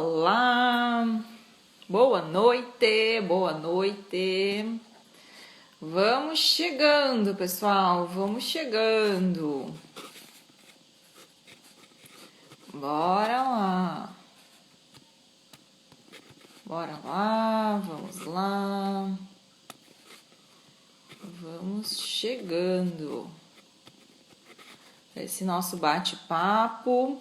Olá, boa noite, boa noite. Vamos chegando, pessoal, vamos chegando. Bora lá. Bora lá, vamos lá. Vamos chegando. Esse nosso bate-papo,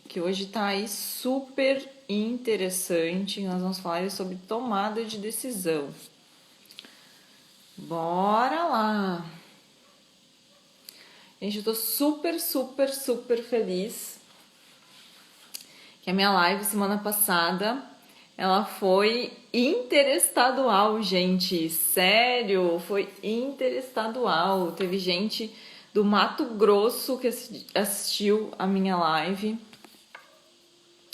que hoje tá aí super interessante. Nós vamos falar sobre tomada de decisão. Bora lá! Gente, eu tô super feliz que a minha live semana passada, ela foi interestadual, gente. Sério, foi interestadual. Teve gente do Mato Grosso que assistiu a minha live.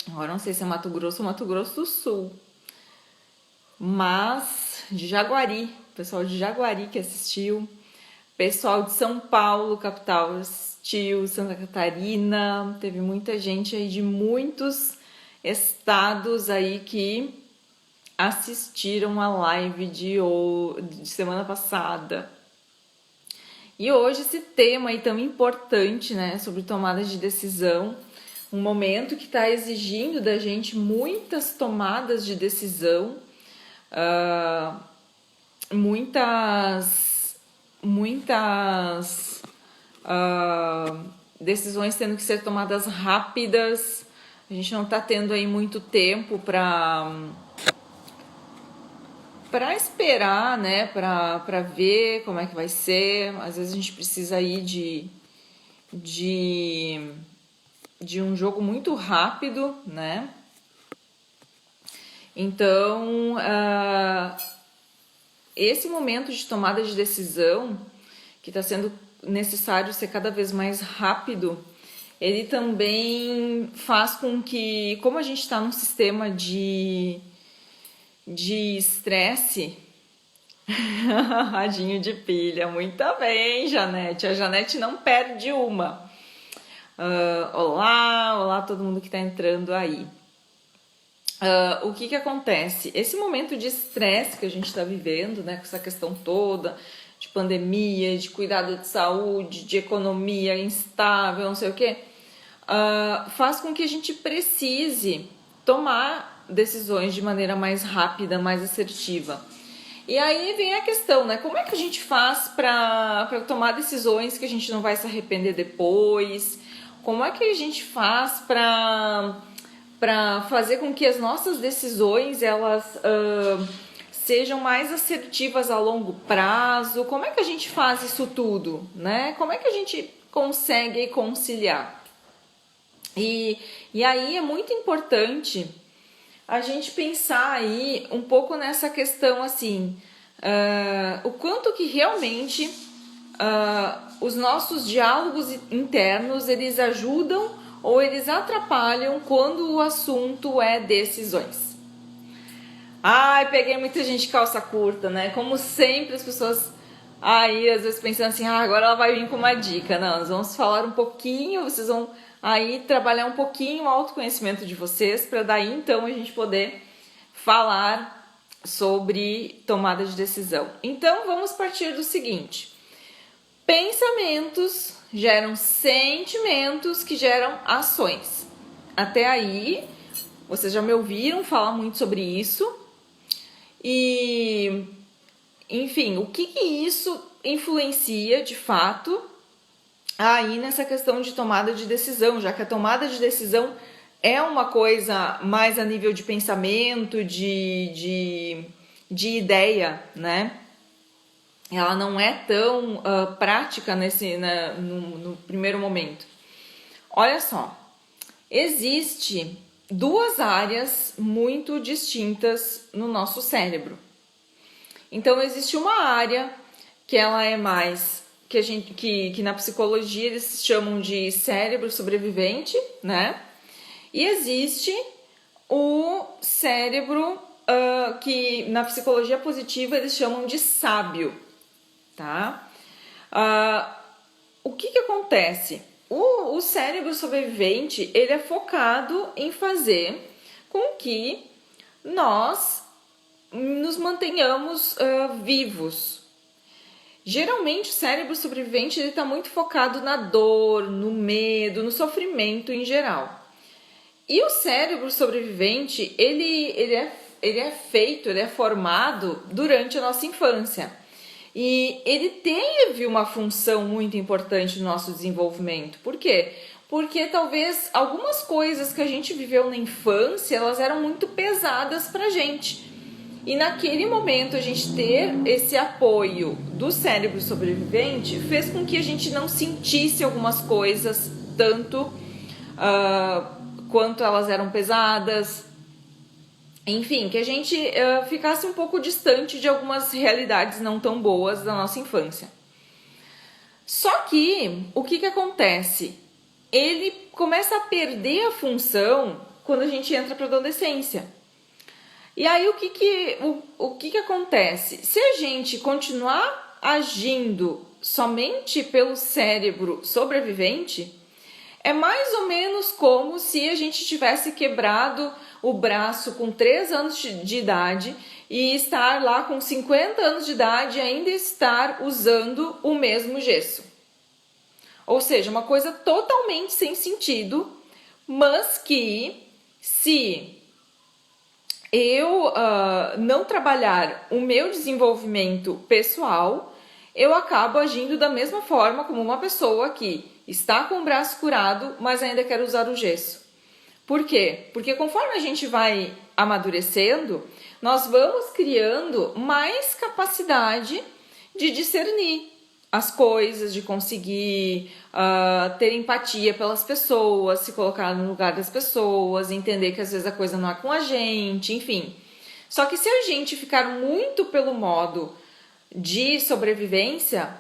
Agora não sei se é Mato Grosso ou Mato Grosso do Sul. Mas de Jaguari, pessoal de Jaguari que assistiu. Pessoal de São Paulo, capital, assistiu. Santa Catarina. Teve muita gente aí de muitos estados aí que assistiram a live de semana passada. E hoje esse tema aí tão importante, né, sobre tomada de decisão, um momento que está exigindo da gente muitas tomadas de decisão, muitas decisões tendo que ser tomadas rápidas. A gente não está tendo aí muito tempo para esperar, né, para ver como é que vai ser. Às vezes a gente precisa aí de um jogo muito rápido, né? Então, esse momento de tomada de decisão, que está sendo necessário ser cada vez mais rápido, ele também faz com que, como a gente está num sistema de estresse, radinho de pilha, muito bem, Janete. A Janete não perde uma. Olá todo mundo que está entrando aí. O que acontece? Esse momento de estresse que a gente está vivendo, né, com essa questão toda de pandemia, de cuidado de saúde, de economia instável, não sei o quê, faz com que a gente precise tomar decisões de maneira mais rápida, mais assertiva. E aí vem a questão, né? Como é que a gente faz para tomar decisões que a gente não vai se arrepender depois? Como é que a gente faz para fazer com que as nossas decisões elas sejam mais assertivas a longo prazo? Como é que a gente faz isso tudo, né? Como é que a gente consegue conciliar? E aí é muito importante a gente pensar aí um pouco nessa questão assim, o quanto que realmente os nossos diálogos internos, eles ajudam ou eles atrapalham quando o assunto é decisões. Ai, peguei muita gente de calça curta, né? Como sempre as pessoas aí às vezes pensando assim, agora ela vai vir com uma dica. Não, nós vamos falar um pouquinho, vocês vão aí trabalhar um pouquinho o autoconhecimento de vocês, para daí então a gente poder falar sobre tomada de decisão. Então vamos partir do seguinte: pensamentos geram sentimentos que geram ações. Até aí vocês já me ouviram falar muito sobre isso. E enfim, o que isso influencia de fato aí nessa questão de tomada de decisão, já que a tomada de decisão é uma coisa mais a nível de pensamento, de ideia, né? Ela não é tão prática no primeiro momento. Olha só, existe duas áreas muito distintas no nosso cérebro. Então existe uma área que ela é mais que na psicologia eles chamam de cérebro sobrevivente, né? E existe o cérebro que na psicologia positiva eles chamam de sábio, tá? O que acontece? O cérebro sobrevivente, ele é focado em fazer com que nós nos mantenhamos vivos. Geralmente o cérebro sobrevivente está muito focado na dor, no medo, no sofrimento em geral. E o cérebro sobrevivente, ele é formado durante a nossa infância. E ele teve uma função muito importante no nosso desenvolvimento. Por quê? Porque talvez algumas coisas que a gente viveu na infância, elas eram muito pesadas pra gente. E naquele momento a gente ter esse apoio do cérebro sobrevivente fez com que a gente não sentisse algumas coisas tanto quanto elas eram pesadas. Enfim, que a gente ficasse um pouco distante de algumas realidades não tão boas da nossa infância. Só que, o que acontece? Ele começa a perder a função quando a gente entra para a adolescência. E aí, o que acontece? Se a gente continuar agindo somente pelo cérebro sobrevivente, é mais ou menos como se a gente tivesse quebrado o braço com 3 anos de idade e estar lá com 50 anos de idade e ainda estar usando o mesmo gesso. Ou seja, uma coisa totalmente sem sentido, mas que se eu não trabalhar o meu desenvolvimento pessoal, eu acabo agindo da mesma forma como uma pessoa que está com o braço curado, mas ainda quer usar o gesso. Por quê? Porque conforme a gente vai amadurecendo, nós vamos criando mais capacidade de discernir as coisas, de conseguir ter empatia pelas pessoas, se colocar no lugar das pessoas, entender que às vezes a coisa não é com a gente, enfim. Só que se a gente ficar muito pelo modo de sobrevivência,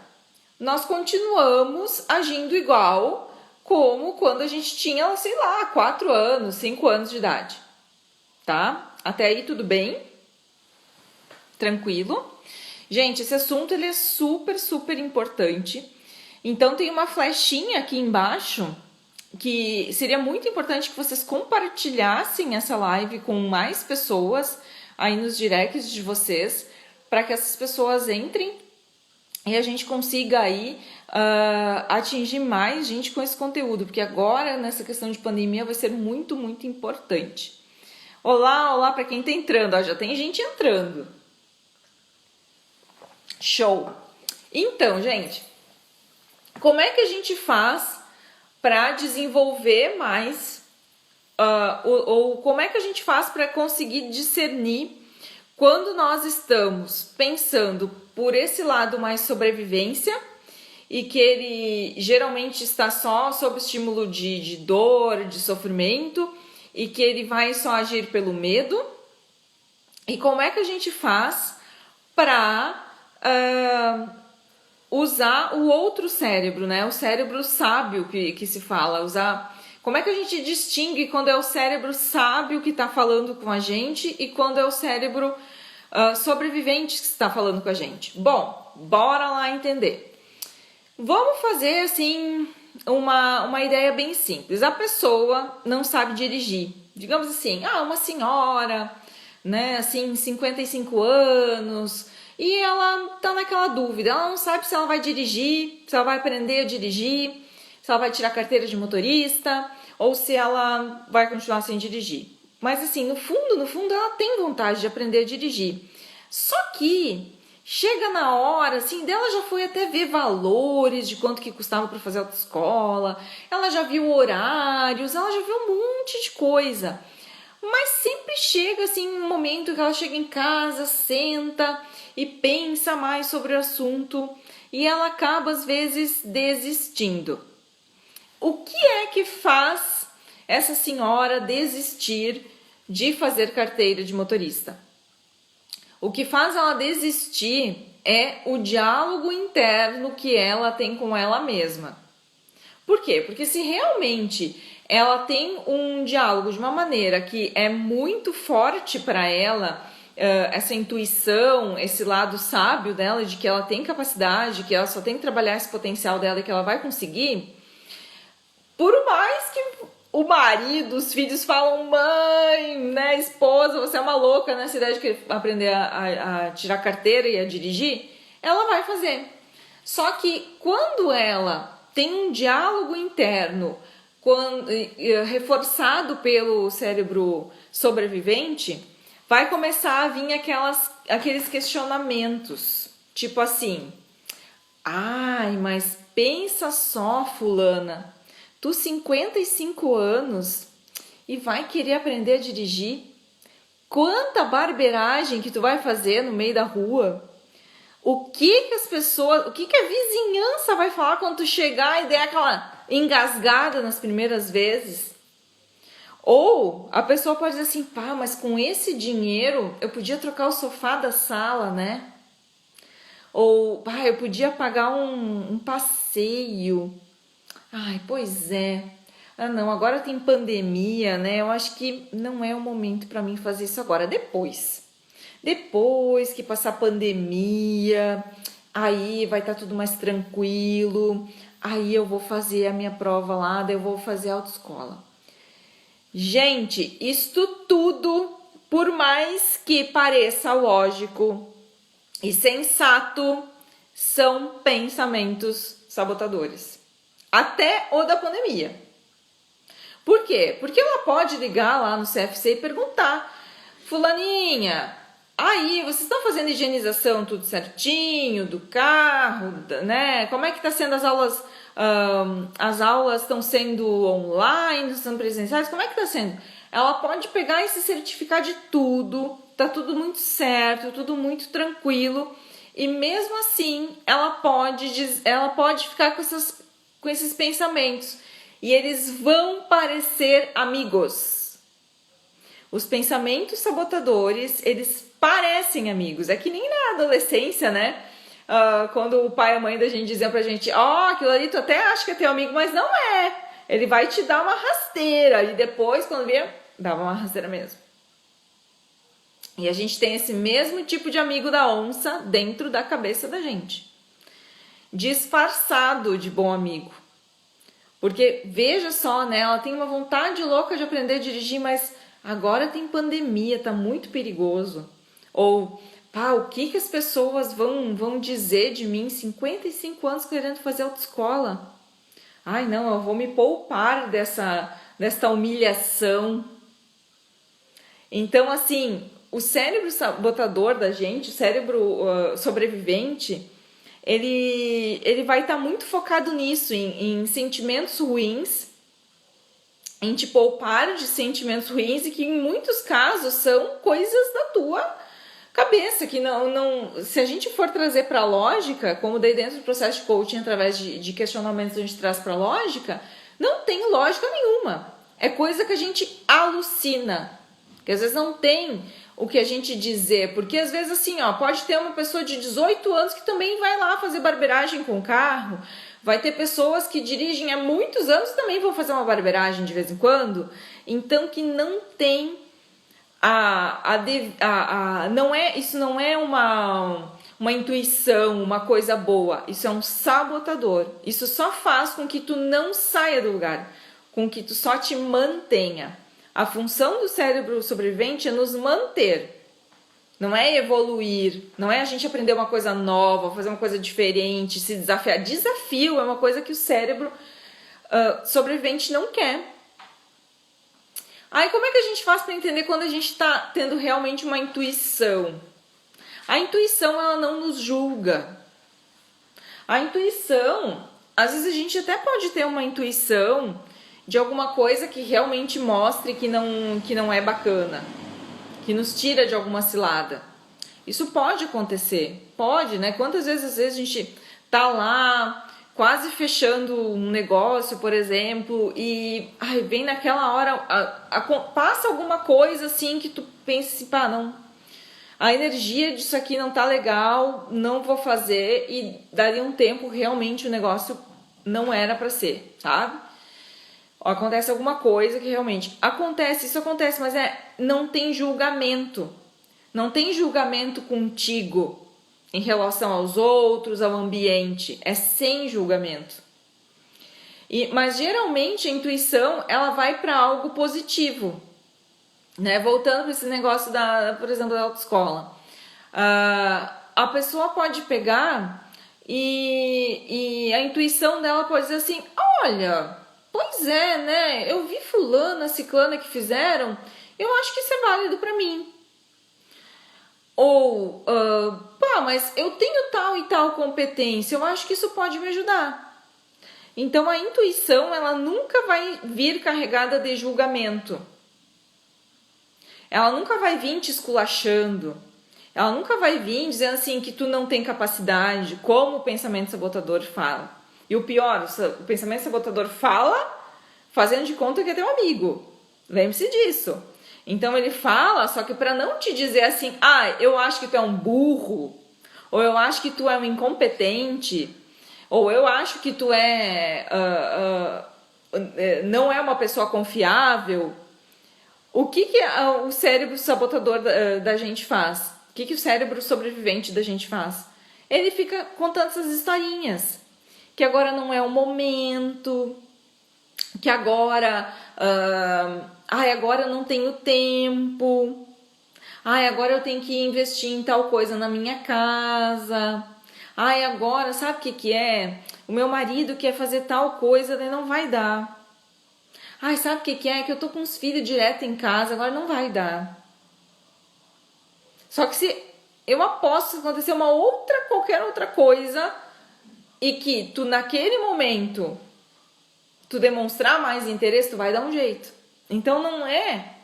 nós continuamos agindo igual como quando a gente tinha, sei lá, 4 anos, 5 anos de idade, tá? Até aí tudo bem? Tranquilo? Gente, esse assunto ele é super, super importante. Então tem uma flechinha aqui embaixo que seria muito importante que vocês compartilhassem essa live com mais pessoas aí nos directs de vocês, para que essas pessoas entrem e a gente consiga aí atingir mais gente com esse conteúdo, porque agora nessa questão de pandemia vai ser muito, muito importante. Olá para quem tá entrando, ó, já tem gente entrando. Show! Então, gente, como é que a gente faz para desenvolver mais, ou como é que a gente faz para conseguir discernir quando nós estamos pensando por esse lado mais sobrevivência e que ele geralmente está só sob estímulo de dor, de sofrimento e que ele vai só agir pelo medo? E como é que a gente faz para usar o outro cérebro, né? O cérebro sábio que se fala, como é que a gente distingue quando é o cérebro sábio que está falando com a gente e quando é o cérebro sobrevivente que está falando com a gente? Bom, bora lá entender. Vamos fazer assim uma ideia bem simples. A pessoa não sabe dirigir. Digamos assim, uma senhora, né, assim, 55 anos, e ela tá naquela dúvida, ela não sabe se ela vai dirigir, se ela vai aprender a dirigir, se ela vai tirar carteira de motorista, ou se ela vai continuar sem dirigir. Mas assim, no fundo, ela tem vontade de aprender a dirigir. Só que chega na hora, assim, dela já foi até ver valores de quanto que custava para fazer autoescola, ela já viu horários, ela já viu um monte de coisa. Mas sempre chega assim um momento que ela chega em casa, senta e pensa mais sobre o assunto e ela acaba às vezes desistindo. O que é que faz essa senhora desistir de fazer carteira de motorista? O que faz ela desistir é o diálogo interno que ela tem com ela mesma. Por quê? Porque se realmente ela tem um diálogo de uma maneira que é muito forte para ela, essa intuição, esse lado sábio dela, de que ela tem capacidade, que ela só tem que trabalhar esse potencial dela e que ela vai conseguir, Por mais que o marido, os filhos falam, mãe, né, esposa, você é uma louca nessa ideia de querer aprender a tirar carteira e a dirigir, ela vai fazer. Só que quando ela tem um diálogo interno reforçado pelo cérebro sobrevivente, vai começar a vir aqueles questionamentos, tipo assim, ai, mas pensa só, fulana, tu 55 anos e vai querer aprender a dirigir? Quanta barbeiragem que tu vai fazer no meio da rua? O que as pessoas, o que a vizinhança vai falar quando tu chegar e der aquela engasgada nas primeiras vezes? Ou a pessoa pode dizer assim, pá, mas com esse dinheiro eu podia trocar o sofá da sala, né? Ou, pá, eu podia pagar um passeio. Ai, pois é. Ah, não, agora tem pandemia, né? Eu acho que não é o momento para mim fazer isso agora. Depois que passar a pandemia, aí vai estar tudo mais tranquilo. Aí eu vou fazer a minha prova lá, daí eu vou fazer a autoescola. Gente, isto tudo, por mais que pareça lógico e sensato, são pensamentos sabotadores. Até o da pandemia. Por quê? Porque ela pode ligar lá no CFC e perguntar, fulaninha, aí, vocês estão fazendo higienização tudo certinho do carro, né? Como é que está sendo as aulas? As aulas estão sendo online, estão sendo presenciais? Como é que está sendo? Ela pode pegar e se certificar de tudo, tá tudo muito certo, tudo muito tranquilo, e mesmo assim ela pode ficar com esses pensamentos, e eles vão parecer amigos. Os pensamentos sabotadores, eles parecem amigos. É que nem na adolescência, né? Quando o pai e a mãe da gente diziam pra gente, aquilo ali tu até acha que é teu amigo, mas não é. Ele vai te dar uma rasteira. E depois, quando via, dava uma rasteira mesmo. E a gente tem esse mesmo tipo de amigo da onça dentro da cabeça da gente. Disfarçado de bom amigo. Porque, veja só, né? Ela tem uma vontade louca de aprender a dirigir, mas agora tem pandemia, tá muito perigoso. Ou, pá, o que as pessoas vão dizer de mim, 55 anos querendo fazer autoescola? Ai, não, eu vou me poupar desta humilhação. Então, assim, o cérebro sabotador da gente, o cérebro sobrevivente, ele vai estar muito focado nisso, em sentimentos ruins, em te poupar de sentimentos ruins, e que em muitos casos são coisas da tua cabeça, que não se a gente for trazer para a lógica, como daí dentro do processo de coaching, através de questionamentos a gente traz para a lógica, não tem lógica nenhuma. É coisa que a gente alucina, que às vezes não tem o que a gente dizer, porque às vezes assim, pode ter uma pessoa de 18 anos que também vai lá fazer barbeiragem com o carro, vai ter pessoas que dirigem há muitos anos e também vão fazer uma barbeiragem de vez em quando, então que não tem isso não é uma intuição, uma coisa boa, isso é um sabotador, isso só faz com que tu não saia do lugar, com que tu só te mantenha. A função do cérebro sobrevivente é nos manter, não é evoluir, não é a gente aprender uma coisa nova, fazer uma coisa diferente, se desafiar. Desafio é uma coisa que o cérebro sobrevivente não quer. Aí como é que a gente faz para entender quando a gente está tendo realmente uma intuição? A intuição, ela não nos julga. A intuição, às vezes a gente até pode ter uma intuição de alguma coisa que realmente mostre que não é bacana, que nos tira de alguma cilada. Isso pode acontecer, pode, né? Quantas vezes às vezes a gente tá lá quase fechando um negócio, por exemplo, e vem naquela hora, passa alguma coisa assim que tu pensa assim, pá, não, a energia disso aqui não tá legal, não vou fazer, e daria um tempo realmente o negócio não era para ser, sabe? Acontece alguma coisa que realmente isso acontece, mas não tem julgamento. Não tem julgamento contigo em relação aos outros, ao ambiente. É sem julgamento. Mas geralmente a intuição ela vai para algo positivo, né? Voltando para esse negócio por exemplo, da autoescola. A pessoa pode pegar e a intuição dela pode dizer assim, olha, pois é, né? Eu vi fulana, ciclana que fizeram, eu acho que isso é válido para mim. Ou, mas eu tenho tal e tal competência, eu acho que isso pode me ajudar. Então a intuição, ela nunca vai vir carregada de julgamento. Ela nunca vai vir te esculachando. Ela nunca vai vir dizendo assim que tu não tem capacidade, como o pensamento sabotador fala. E o pior, o pensamento sabotador fala fazendo de conta que é teu amigo. Lembre-se disso. Então ele fala, só que para não te dizer assim, eu acho que tu é um burro, ou eu acho que tu é um incompetente, ou eu acho que tu não é uma pessoa confiável. O que o cérebro sabotador da gente faz? O que o cérebro sobrevivente da gente faz? Ele fica contando essas historinhas. Que agora não é o momento, que agora agora eu não tenho tempo, agora eu tenho que investir em tal coisa na minha casa, agora sabe o que é? O meu marido quer fazer tal coisa, daí não vai dar. Sabe o que é? Que eu tô com os filhos direto em casa, agora não vai dar. Só que se eu aposto que acontecer qualquer outra coisa, e que tu naquele momento tu demonstrar mais interesse, tu vai dar um jeito. Então não é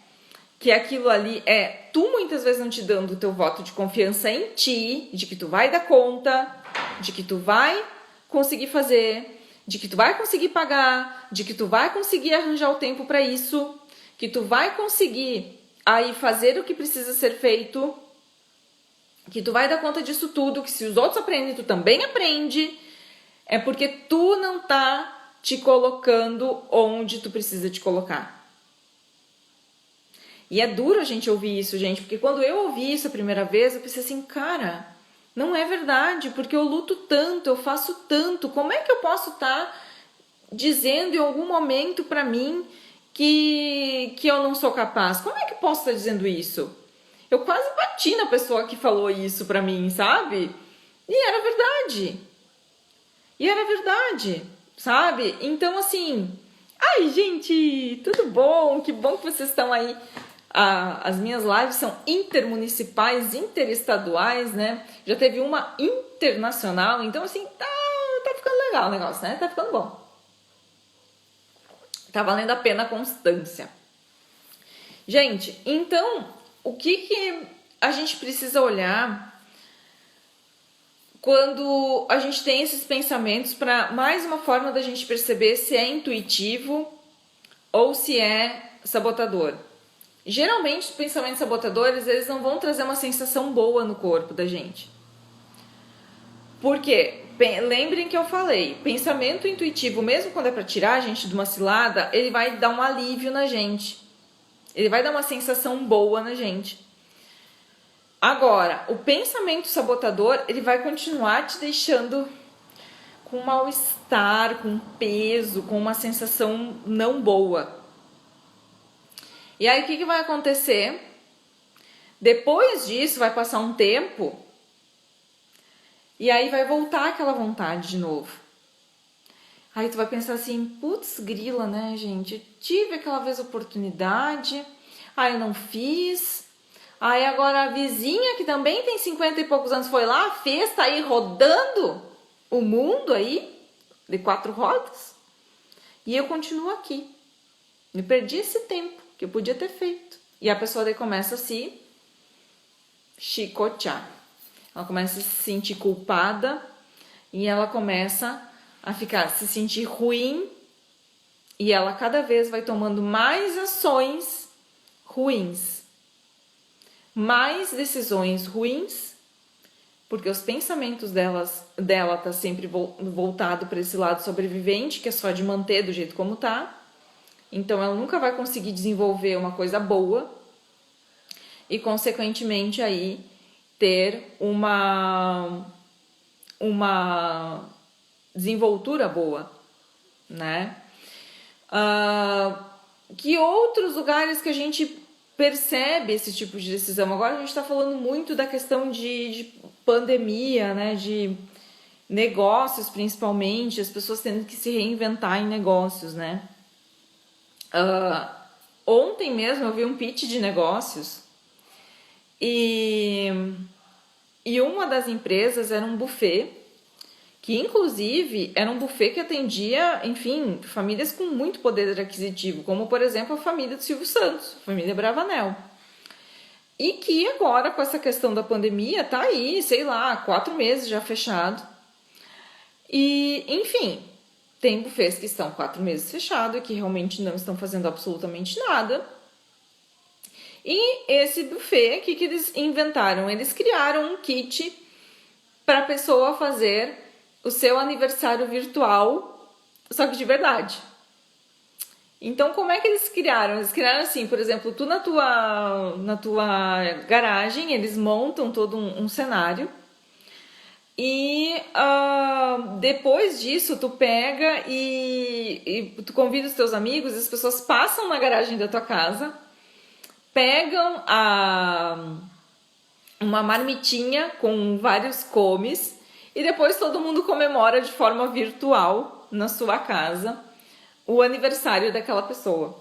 que aquilo ali é tu muitas vezes não te dando o teu voto de confiança em ti, de que tu vai dar conta, de que tu vai conseguir fazer, de que tu vai conseguir pagar, de que tu vai conseguir arranjar o tempo para isso, que tu vai conseguir aí fazer o que precisa ser feito, que tu vai dar conta disso tudo, que se os outros aprendem, tu também aprende, é porque tu não tá te colocando onde tu precisa te colocar. E é duro a gente ouvir isso, gente, porque quando eu ouvi isso a primeira vez, eu pensei assim, cara, não é verdade, porque eu luto tanto, eu faço tanto, como é que eu posso estar dizendo em algum momento pra mim que eu não sou capaz? Como é que eu posso estar dizendo isso? Eu quase bati na pessoa que falou isso pra mim, sabe? E era verdade. Sabe? Então, assim... gente, tudo bom? Que bom que vocês estão aí. As minhas lives são intermunicipais, interestaduais, né? Já teve uma internacional, então, assim, tá ficando legal o negócio, né? Tá ficando bom. Tá valendo a pena a constância. Gente, então, o que a gente precisa olhar quando a gente tem esses pensamentos para mais uma forma da gente perceber se é intuitivo ou se é sabotador? Geralmente, os pensamentos sabotadores, eles não vão trazer uma sensação boa no corpo da gente. Por quê? Lembrem que eu falei, pensamento intuitivo, mesmo quando é para tirar a gente de uma cilada, ele vai dar um alívio na gente. Ele vai dar uma sensação boa na gente. Agora, o pensamento sabotador, ele vai continuar te deixando com mal-estar, com peso, com uma sensação não boa. E aí, o que vai acontecer? Depois disso, vai passar um tempo e aí vai voltar aquela vontade de novo. Aí tu vai pensar assim, putz, grila, né, gente? Tive aquela vez oportunidade, aí eu não fiz. Aí agora a vizinha, que também tem 50 e poucos anos, foi lá, fez, tá aí rodando o mundo aí, de 4 rodas. E eu continuo aqui. Me perdi esse tempo que eu podia ter feito. E a pessoa daí começa a se chicotear. Ela começa a se sentir culpada e ela começa a se sentir ruim, e ela cada vez vai tomando mais ações ruins, mais decisões ruins, porque os pensamentos dela tá sempre voltado para esse lado sobrevivente, que é só de manter do jeito como tá. Então ela nunca vai conseguir desenvolver uma coisa boa e, consequentemente, aí ter uma desenvoltura boa, né? Que outros lugares que a gente percebe esse tipo de decisão? Agora a gente está falando muito da questão de pandemia, né? De negócios, principalmente, as pessoas tendo que se reinventar em negócios, né? Ontem mesmo eu vi um pitch de negócios e uma das empresas era um buffet, que inclusive era um buffet que atendia, enfim, famílias com muito poder aquisitivo, como por exemplo a família do Silvio Santos, a família Bravanel. E que agora, com essa questão da pandemia, tá aí, sei lá, 4 meses já fechado. E, enfim, tem buffets que estão 4 meses fechados e que realmente não estão fazendo absolutamente nada. E esse buffet, o que eles inventaram? Eles criaram um kit para a pessoa fazer o seu aniversário virtual, só que de verdade. Então, como é que eles criaram? Eles criaram assim, por exemplo, tu na tua garagem, eles montam todo um cenário. E depois disso, tu pega e tu convida os teus amigos, as pessoas passam na garagem da tua casa, pegam uma marmitinha com vários comes e depois todo mundo comemora de forma virtual na sua casa o aniversário daquela pessoa.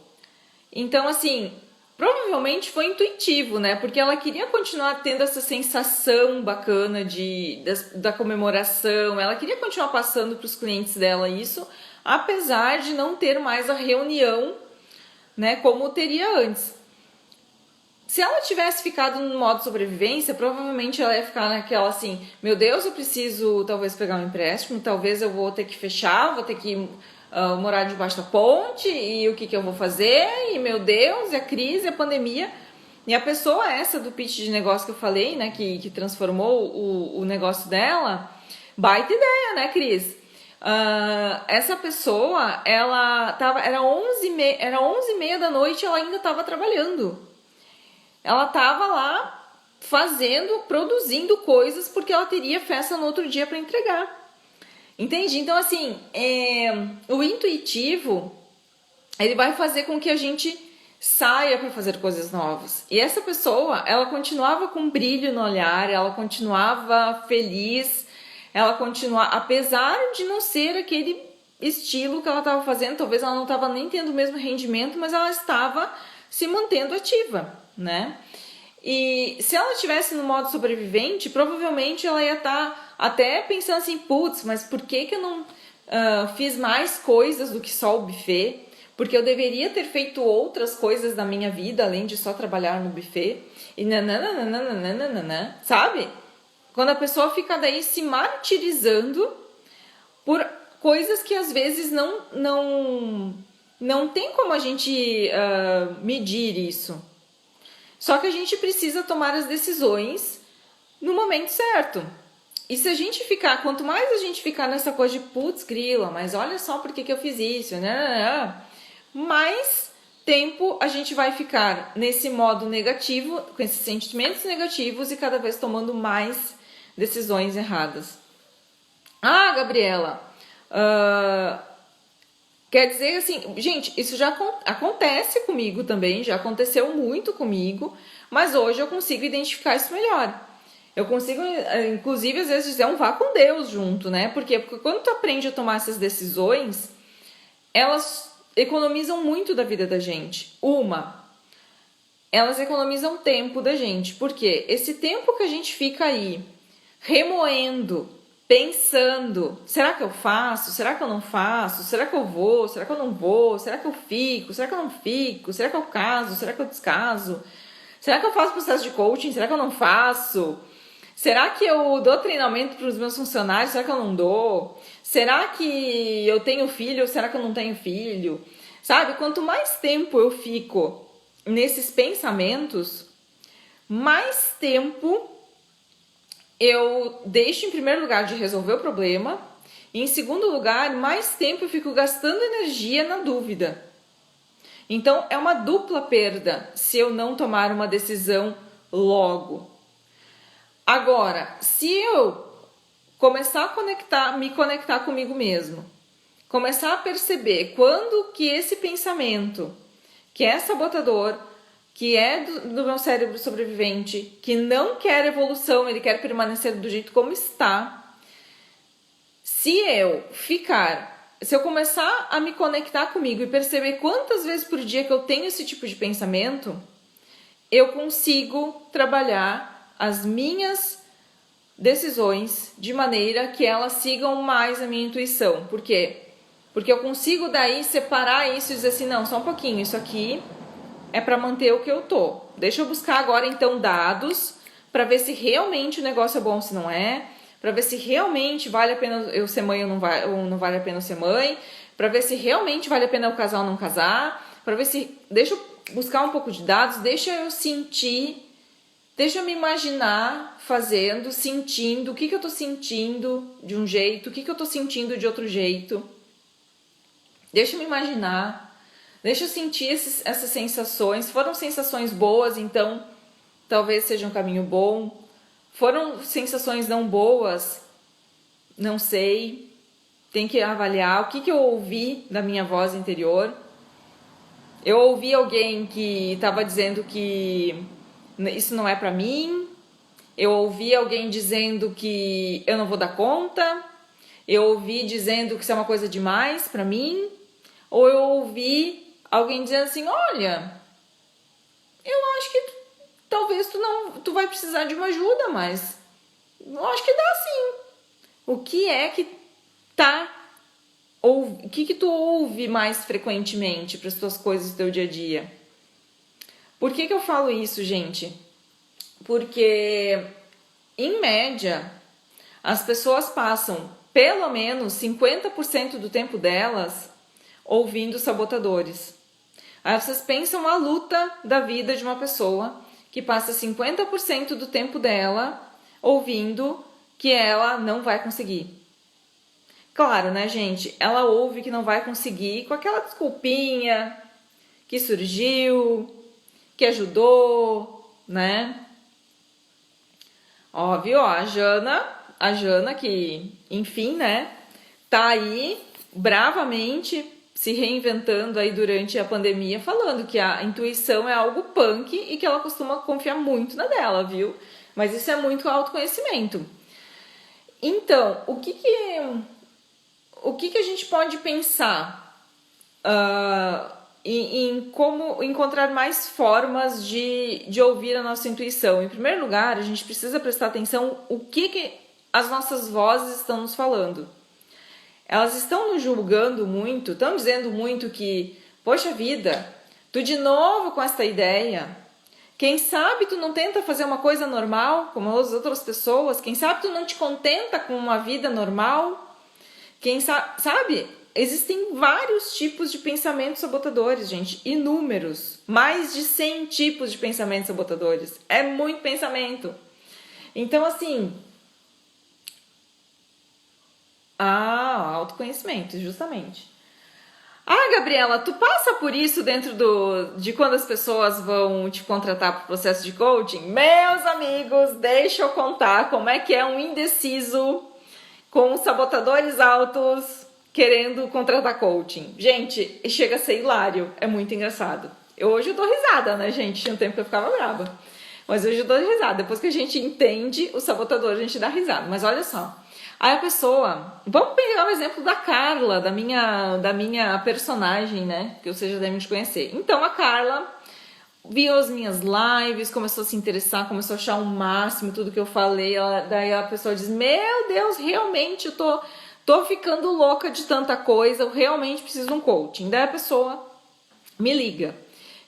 Então, assim, provavelmente foi intuitivo, né? Porque ela queria continuar tendo essa sensação bacana da comemoração, ela queria continuar passando para os clientes dela isso, apesar de não ter mais a reunião, né, como teria antes. Se ela tivesse ficado no modo sobrevivência, provavelmente ela ia ficar naquela assim, meu Deus, eu preciso talvez pegar um empréstimo, talvez eu vou ter que fechar, vou ter que morar debaixo da ponte, e o que eu vou fazer, e meu Deus, a crise, a pandemia. E a pessoa essa do pitch de negócio que eu falei, né, que transformou o negócio dela, baita ideia, né, Cris? Essa pessoa, era 11h30 da noite e ela ainda estava trabalhando. Ela estava lá produzindo coisas porque ela teria festa no outro dia para entregar. Entende? Então, assim, o intuitivo, ele vai fazer com que a gente saia para fazer coisas novas. E essa pessoa, ela continuava com brilho no olhar, ela continuava feliz, apesar de não ser aquele estilo que ela estava fazendo, talvez ela não estava nem tendo o mesmo rendimento, mas ela estava se mantendo ativa, né? E se ela estivesse no modo sobrevivente, provavelmente ela ia estar até pensando assim, putz, mas por que eu não fiz mais coisas do que só o buffet? Porque eu deveria ter feito outras coisas da minha vida, além de só trabalhar no buffet. E nananana, sabe? Quando a pessoa fica daí se martirizando por coisas que às vezes não tem como a gente medir isso. Só que a gente precisa tomar as decisões no momento certo. E se a gente ficar, quanto mais a gente ficar nessa coisa de putz, grila, mas olha só por que eu fiz isso, né? Mais tempo a gente vai ficar nesse modo negativo, com esses sentimentos negativos e cada vez tomando mais decisões erradas. Ah, Gabriela, quer dizer assim, gente, isso já acontece comigo também, já aconteceu muito comigo, mas hoje eu consigo identificar isso melhor. Eu consigo, inclusive, às vezes dizer vá com Deus junto, né? Porque quando tu aprende a tomar essas decisões, elas economizam muito da vida da gente. Elas economizam tempo da gente, porque esse tempo que a gente fica aí remoendo, pensando, será que eu faço? Será que eu não faço? Será que eu vou? Será que eu não vou? Será que eu fico? Será que eu não fico? Será que eu caso? Será que eu descaso? Será que eu faço processo de coaching? Será que eu não faço? Será que eu dou treinamento para os meus funcionários? Será que eu não dou? Será que eu tenho filho? Ou será que eu não tenho filho? Sabe, quanto mais tempo eu fico nesses pensamentos, mais tempo eu deixo em primeiro lugar de resolver o problema e em segundo lugar, mais tempo eu fico gastando energia na dúvida. Então, é uma dupla perda se eu não tomar uma decisão logo. Agora, se eu começar a me conectar comigo mesmo, começar a perceber quando que esse pensamento, que é sabotador, que é do meu cérebro sobrevivente, que não quer evolução, ele quer permanecer do jeito como está. Se eu começar a me conectar comigo e perceber quantas vezes por dia que eu tenho esse tipo de pensamento, eu consigo trabalhar as minhas decisões de maneira que elas sigam mais a minha intuição. Por quê? Porque eu consigo daí separar isso e dizer assim, não, só um pouquinho, isso aqui é para manter o que eu tô. Deixa eu buscar agora então dados para ver se realmente o negócio é bom ou se não é, para ver se realmente vale a pena eu ser mãe ou não vale a pena eu ser mãe, para ver se realmente vale a pena eu casar ou não casar, para ver se deixa eu buscar um pouco de dados, deixa eu sentir, deixa eu me imaginar fazendo, sentindo, o que eu tô sentindo de um jeito, o que eu tô sentindo de outro jeito. Deixa eu me imaginar, deixa eu sentir essas sensações. Foram sensações boas, então talvez seja um caminho bom. Foram sensações não boas, não sei. Tem que avaliar o que eu ouvi da minha voz interior. Eu ouvi alguém que estava dizendo que isso não é pra mim. Eu ouvi alguém dizendo que eu não vou dar conta. Eu ouvi dizendo que isso é uma coisa demais pra mim. Ou eu ouvi alguém dizendo assim, olha, eu acho que talvez tu vai precisar de uma ajuda, mas eu acho que dá sim. O que é que tá, ou o que tu ouve mais frequentemente para as tuas coisas do teu dia a dia? Por que eu falo isso, gente? Porque, em média, as pessoas passam pelo menos 50% do tempo delas ouvindo sabotadores. Aí vocês pensam a luta da vida de uma pessoa que passa 50% do tempo dela ouvindo que ela não vai conseguir. Claro, né, gente? Ela ouve que não vai conseguir com aquela desculpinha que surgiu, que ajudou, né? Ó, viu? A Jana que, enfim, né, tá aí bravamente se reinventando aí durante a pandemia, falando que a intuição é algo punk e que ela costuma confiar muito na dela, viu? Mas isso é muito autoconhecimento. Então, o que a gente pode pensar em como encontrar mais formas de ouvir a nossa intuição? Em primeiro lugar, a gente precisa prestar atenção o que as nossas vozes estão nos falando. Elas estão nos julgando muito, estão dizendo muito que, poxa vida, tu de novo com essa ideia. Quem sabe tu não tenta fazer uma coisa normal, como as outras pessoas? Quem sabe tu não te contenta com uma vida normal? Quem sabe? Existem vários tipos de pensamentos sabotadores, gente. Inúmeros. Mais de 100 tipos de pensamentos sabotadores. É muito pensamento. Então, assim... autoconhecimento, justamente. Gabriela, tu passa por isso dentro de quando as pessoas vão te contratar para o processo de coaching? Meus amigos, deixa eu contar como é que é um indeciso com sabotadores altos querendo contratar coaching. Gente, chega a ser hilário, é muito engraçado. Hoje eu dou risada, né, gente? Tinha um tempo que eu ficava brava. Mas hoje eu dou risada. Depois que a gente entende o sabotador, a gente dá risada. Mas olha só. Aí a pessoa... Vamos pegar o exemplo da Carla, da minha personagem, né? Que vocês já devem me conhecer. Então, a Carla viu as minhas lives, começou a se interessar, começou a achar o máximo tudo que eu falei. Daí a pessoa diz, meu Deus, realmente eu tô ficando louca de tanta coisa, eu realmente preciso de um coaching. Daí a pessoa me liga.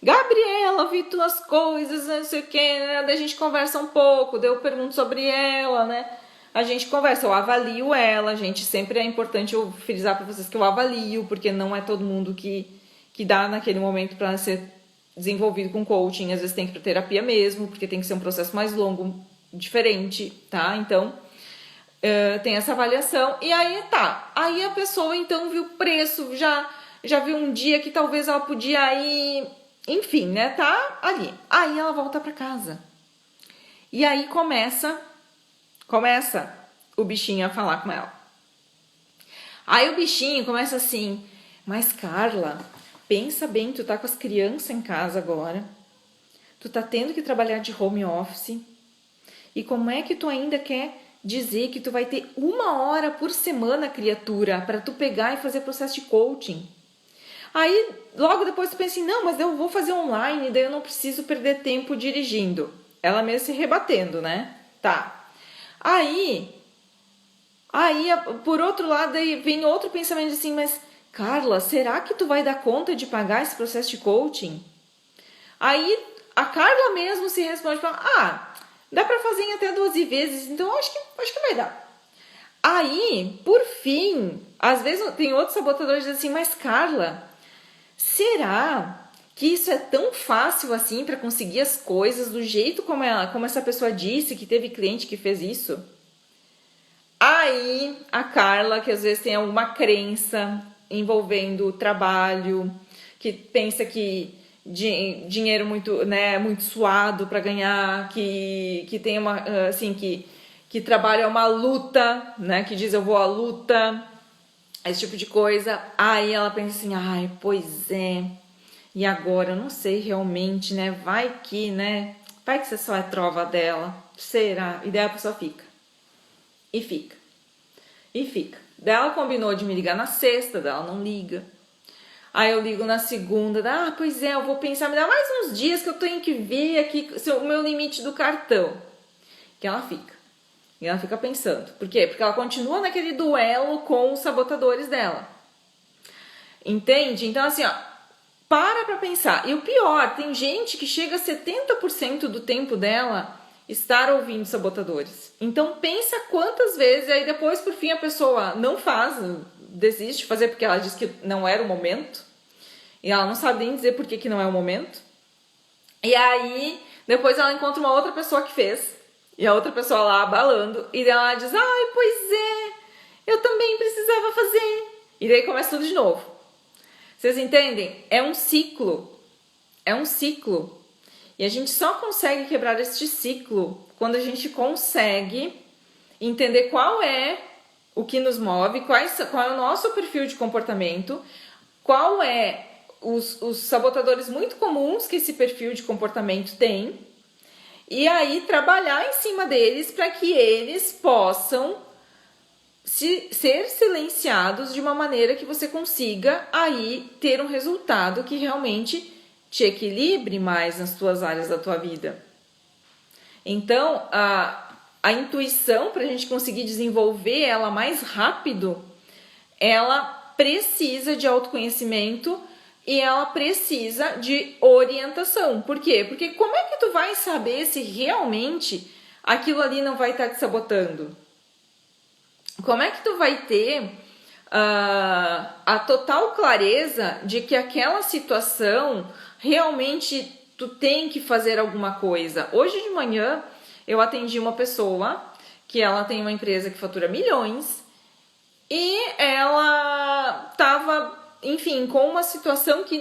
Gabriela, vi tuas coisas, não sei o que, né? Daí a gente conversa um pouco, daí eu pergunto sobre ela, né? A gente conversa, eu avalio ela, gente, sempre é importante eu frisar para vocês que eu avalio, porque não é todo mundo que dá naquele momento para ser desenvolvido com coaching, às vezes tem que ir para terapia mesmo, porque tem que ser um processo mais longo, diferente, tá? Então, tem essa avaliação, e aí aí a pessoa então viu o preço, já viu um dia que talvez ela podia ir, enfim, né, tá ali. Aí ela volta para casa, e aí começa o bichinho a falar com ela. Aí o bichinho começa assim, mas Carla, pensa bem, tu tá com as crianças em casa agora, tu tá tendo que trabalhar de home office, e como é que tu ainda quer dizer que tu vai ter 1 hora por semana, criatura, para tu pegar e fazer processo de coaching? Aí, logo depois tu pensa assim, não, mas eu vou fazer online, daí eu não preciso perder tempo dirigindo. Ela mesmo se rebatendo, né? Tá. Aí, por outro lado, aí vem outro pensamento assim, mas Carla, será que tu vai dar conta de pagar esse processo de coaching? Aí a Carla mesmo se responde, fala, dá pra fazer em até 12 vezes, então acho que vai dar. Aí, por fim, às vezes tem outros sabotadores que dizem assim, mas Carla, será que isso é tão fácil assim para conseguir as coisas do jeito como essa pessoa disse que teve cliente que fez isso? Aí a Carla, que às vezes tem alguma crença envolvendo o trabalho, que pensa que dinheiro muito, né, muito suado para ganhar, que tem uma assim que trabalho é uma luta, né, que diz eu vou à luta, esse tipo de coisa. Aí ela pensa assim, ai, pois é. E agora, eu não sei realmente, né? Vai que, né? Vai que você só é trova dela. Será? E daí a pessoa fica. E fica. E fica. Daí ela combinou de me ligar na sexta, daí ela não liga. Aí eu ligo na segunda, pois é, eu vou pensar, me dá mais uns dias que eu tenho que ver aqui o meu limite do cartão. Que ela fica. E ela fica pensando. Por quê? Porque ela continua naquele duelo com os sabotadores dela. Entende? Então, assim, ó, para pensar. E o pior, tem gente que chega a 70% do tempo dela estar ouvindo sabotadores. Então, pensa quantas vezes, aí depois, por fim, a pessoa não faz, desiste de fazer porque ela diz que não era o momento. E ela não sabe nem dizer por que não é o momento. E aí, depois ela encontra uma outra pessoa que fez. E a outra pessoa lá abalando. E ela diz, ai, pois é, eu também precisava fazer. E daí começa tudo de novo. Vocês entendem? É um ciclo. É um ciclo. E a gente só consegue quebrar este ciclo quando a gente consegue entender qual é o que nos move, qual é o nosso perfil de comportamento, qual é os sabotadores muito comuns que esse perfil de comportamento tem, e aí trabalhar em cima deles para que eles possam ser silenciados de uma maneira que você consiga aí ter um resultado que realmente te equilibre mais nas tuas áreas da tua vida. Então, a intuição, para a gente conseguir desenvolver ela mais rápido, ela precisa de autoconhecimento e ela precisa de orientação. Por quê? Porque como é que tu vai saber se realmente aquilo ali não vai estar te sabotando? Como é que tu vai ter a total clareza de que aquela situação realmente tu tem que fazer alguma coisa? Hoje de manhã eu atendi uma pessoa que ela tem uma empresa que fatura milhões e ela estava, enfim, com uma situação que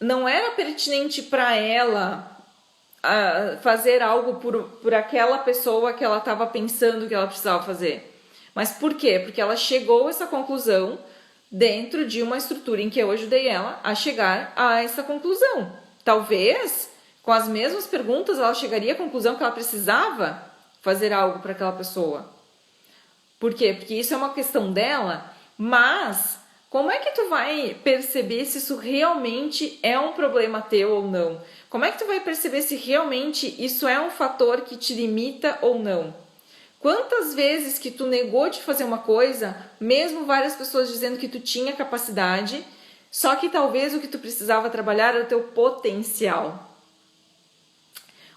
não era pertinente para ela fazer algo por aquela pessoa que ela estava pensando que ela precisava fazer. Mas por quê? Porque ela chegou a essa conclusão dentro de uma estrutura em que eu ajudei ela a chegar a essa conclusão. Talvez, com as mesmas perguntas, ela chegaria à conclusão que ela precisava fazer algo para aquela pessoa. Por quê? Porque isso é uma questão dela, mas como é que tu vai perceber se isso realmente é um problema teu ou não? Como é que tu vai perceber se realmente isso é um fator que te limita ou não? Quantas vezes que tu negou de fazer uma coisa, mesmo várias pessoas dizendo que tu tinha capacidade, só que talvez o que tu precisava trabalhar era o teu potencial.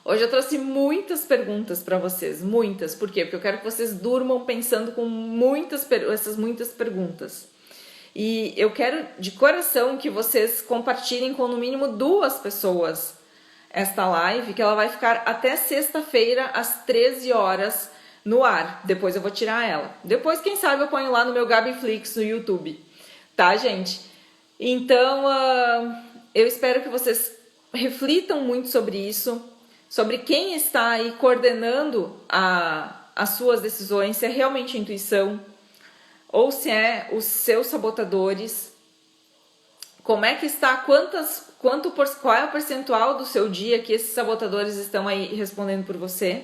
Hoje eu trouxe muitas perguntas para vocês, muitas. Por quê? Porque eu quero que vocês durmam pensando com essas muitas perguntas. E eu quero de coração que vocês compartilhem com no mínimo 2 pessoas esta live, que ela vai ficar até sexta-feira às 13 horas no ar. Depois eu vou tirar ela. Depois, quem sabe, eu ponho lá no meu Gabiflix no YouTube. Tá, gente? Então, eu espero que vocês reflitam muito sobre isso, sobre quem está aí coordenando as suas decisões, se é realmente a intuição, ou se é os seus sabotadores. Como é que está, qual é o percentual do seu dia que esses sabotadores estão aí respondendo por você?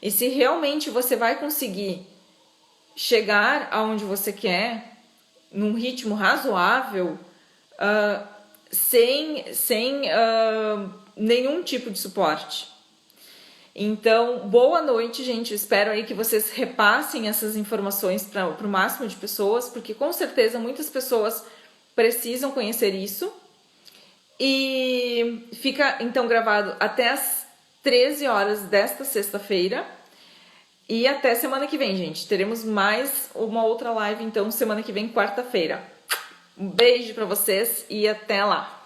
E se realmente você vai conseguir chegar aonde você quer, num ritmo razoável, sem nenhum tipo de suporte. Então, boa noite, gente. Eu espero aí que vocês repassem essas informações para o máximo de pessoas, porque com certeza muitas pessoas precisam conhecer isso. E fica então gravado até as 13 horas desta sexta-feira. E até semana que vem, gente. Teremos mais uma outra live, então, semana que vem, quarta-feira. Um beijo para vocês e até lá!